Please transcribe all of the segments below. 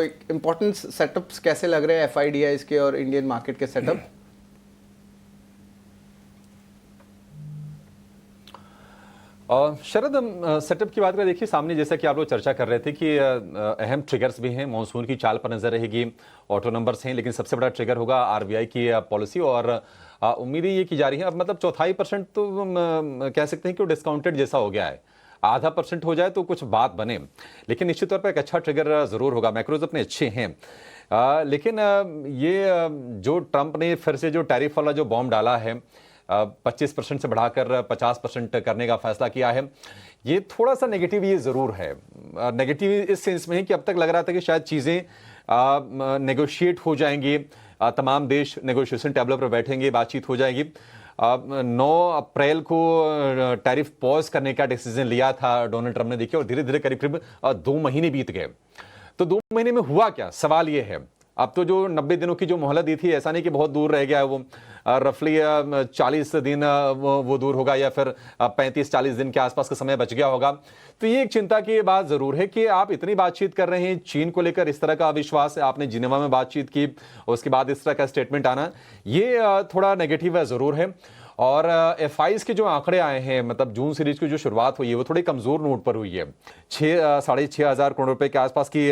एक important setups कैसे लग रहे हैं एफआईडीआईज के और इंडियन मार्केट के सेटअप? शरद, सेटअप की बात करें, देखिए सामने जैसा कि आप लोग चर्चा कर रहे थे कि अहम ट्रिगर्स भी हैं, मॉनसून की चाल पर नजर रहेगी, ऑटो नंबर्स हैं, लेकिन सबसे बड़ा ट्रिगर होगा आरबीआई की पॉलिसी। और उम्मीदें ये की जा रही है, अब मतलब 4.5% तो कह सकते हैं कि वो डिस्काउंटेड जैसा हो गया है। आधा % हो जाए तो कुछ बात बने, लेकिन निश्चित तौर पर एक अच्छा ट्रिगर जरूर होगा। मैक्रोज अपने अच्छे हैं, लेकिन ये जो ट्रंप ने फिर से जो टैरिफ वाला जो बॉम्ब डाला है, 25% से बढ़ाकर 50% करने का फैसला किया है, ये थोड़ा सा नेगेटिव ये ज़रूर है। नेगेटिव इस सेंस में है कि अब तक लग रहा था कि शायद चीज़ें नेगोशिएट हो जाएंगी, तमाम देश नेगोशिएशन टेबल पर बैठेंगे, बातचीत हो जाएगी। 9 अप्रैल को टैरिफ पॉज करने का डिसीजन लिया था डोनाल्ड ट्रंप ने, देखिए, और धीरे धीरे करीब करीब 2 महीने बीत गए। तो 2 महीने में हुआ क्या, सवाल ये है। अब तो जो 90 दिनों की जो मोहलत दी थी, ऐसा नहीं कि बहुत दूर रह गया है वो, रफली 40 दिन वो दूर होगा, या फिर 35-40 दिन के आसपास का समय बच गया होगा। तो ये एक चिंता की बात जरूर है कि आप इतनी बातचीत कर रहे हैं, चीन को लेकर इस तरह का अविश्वास है, आपने जिनेवा में बातचीत की, उसके बाद इस तरह का स्टेटमेंट आना, ये थोड़ा नेगेटिव जरूर है। और एफआईज के जो आंकड़े आए हैं, मतलब जून सीरीज की जो शुरुआत हुई है वो थोड़ी कमजोर नोट पर हुई है। 6,500 करोड़ रुपए के आसपास की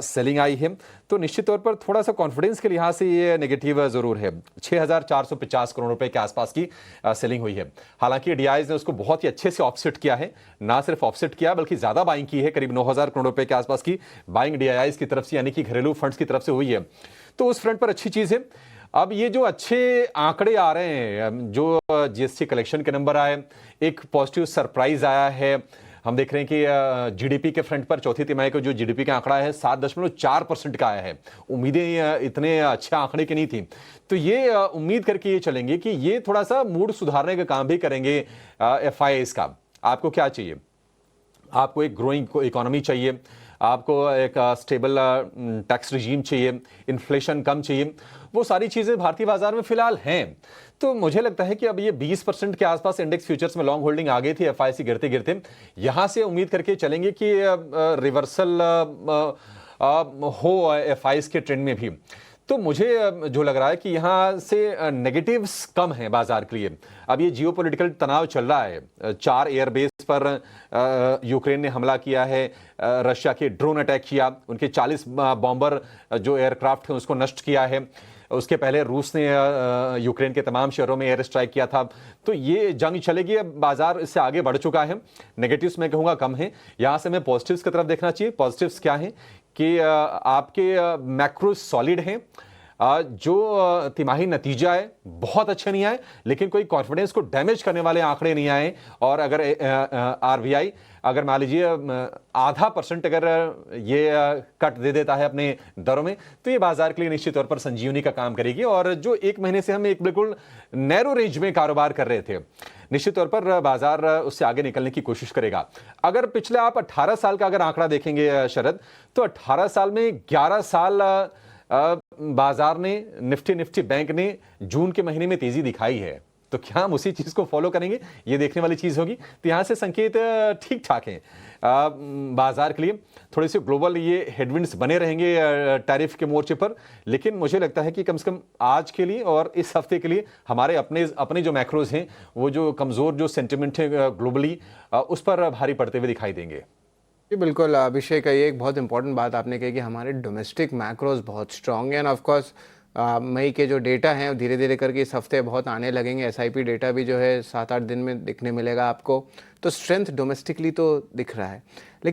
सेलिंग आई है, तो निश्चित तौर पर थोड़ा सा कॉन्फिडेंस के लिहाज से ये नेगेटिव जरूर है। 6,450 करोड़ रुपए के आसपास की सेलिंग हुई है। हालांकि डीआईज ने उसको बहुत ही अच्छे से ऑफसेट किया है, ना सिर्फ ऑफसेट किया बल्कि ज्यादा बाइंग की है, करीब 9,000 करोड़ रुपए के आसपास की बाइंग डीआईज की तरफ से, यानी कि घरेलू फंड्स की तरफ से हुई है। तो उस फ्रंट पर अच्छी चीज है। अब ये जो अच्छे आंकड़े आ रहे हैं, जो जीएसटी कलेक्शन के नंबर आए, एक पॉजिटिव सरप्राइज आया है। हम देख रहे हैं कि जीडीपी के फ्रंट पर चौथी तिमाही का जो जीडीपी का आंकड़ा है 7.4% का आया है। उम्मीदें इतने अच्छे आंकड़े की नहीं थी, तो ये उम्मीद करके ये चलेंगे कि ये थोड़ा सा मूड सुधारने का काम भी करेंगे एफआईआईज का। आपको क्या चाहिए? आपको एक ग्रोइंग इकोनॉमी चाहिए, आपको एक स्टेबल टैक्स रिजीम चाहिए, इन्फ्लेशन कम चाहिए, वो सारी चीजें भारतीय बाजार में फिलहाल हैं। तो मुझे लगता है कि अब ये 20% के आसपास इंडेक्स फ्यूचर्स में लॉन्ग होल्डिंग आ गई थी एफआईसी गिरते गिरते, यहां से उम्मीद करके चलेंगे कि रिवर्सल हो एफआईस के ट्रेंड में भी। तो मुझे जो लग रहा है कि यहाँ से नेगेटिव्स कम हैं बाजार के लिए। अब ये जियोपॉलिटिकल तनाव चल रहा है, 4 एयरबेस पर यूक्रेन ने हमला किया है, रशिया के ड्रोन अटैक किया, उनके 40 बॉम्बर जो एयरक्राफ्ट हैं उसको नष्ट किया है। उसके पहले रूस ने यूक्रेन के तमाम शहरों में एयर स्ट्राइक किया था। तो ये जंग चलेगी, अब बाजार इससे आगे बढ़ चुका है। नेगेटिव्स मैं कहूँगा कम है। यहाँ से मैं पॉजिटिव्स की तरफ देखना चाहिए। पॉजिटिव्स क्या है कि आपके मैक्रो सॉलिड हैं, जो तिमाही नतीजा है बहुत अच्छे नहीं आए, लेकिन कोई कॉन्फिडेंस को डैमेज करने वाले आंकड़े नहीं आए। और अगर आरबीआई अगर मान लीजिए 0.5% अगर ये कट दे देता है अपने दरों में, तो ये बाजार के लिए निश्चित तौर पर संजीवनी का काम करेगी। और जो 1 महीने से हम एक बिल्कुल नैरो रेंज में कारोबार कर रहे थे, निश्चित तौर पर बाजार उससे आगे निकलने की कोशिश करेगा। अगर पिछले आप 18 साल का अगर आंकड़ा देखेंगे शरद, तो 18 साल में 11 साल बाजार ने, निफ्टी बैंक ने जून के महीने में तेजी दिखाई है। तो क्या हम उसी चीज को फॉलो करेंगे, ये देखने वाली चीज होगी। तो यहां से संकेत ठीक ठाक हैं बाजार के लिए। थोड़े से ग्लोबल ये हेडविंड्स बने रहेंगे टैरिफ के मोर्चे पर, लेकिन मुझे लगता है कि कम से कम आज के लिए और इस हफ्ते के लिए हमारे अपने जो मैक्रोज हैं, वो जो कमजोर जो सेंटिमेंट है ग्लोबली, उस पर भारी पड़ते हुए दिखाई देंगे। जी बिल्कुल अभिषेक, ये एक बहुत इंपॉर्टेंट बात आपने कही कि हमारे डोमेस्टिक मैक्रोज बहुत स्ट्रांग हैं। एंड ऑफ कोर्स मई के जो डेटा हैं धीरे धीरे करके इस हफ्ते बहुत आने लगेंगे। एसआईपी डेटा भी जो है 7-8 दिन में दिखने मिलेगा आपको। तो स्ट्रेंथ डोमेस्टिकली तो दिख रहा है, लेकिन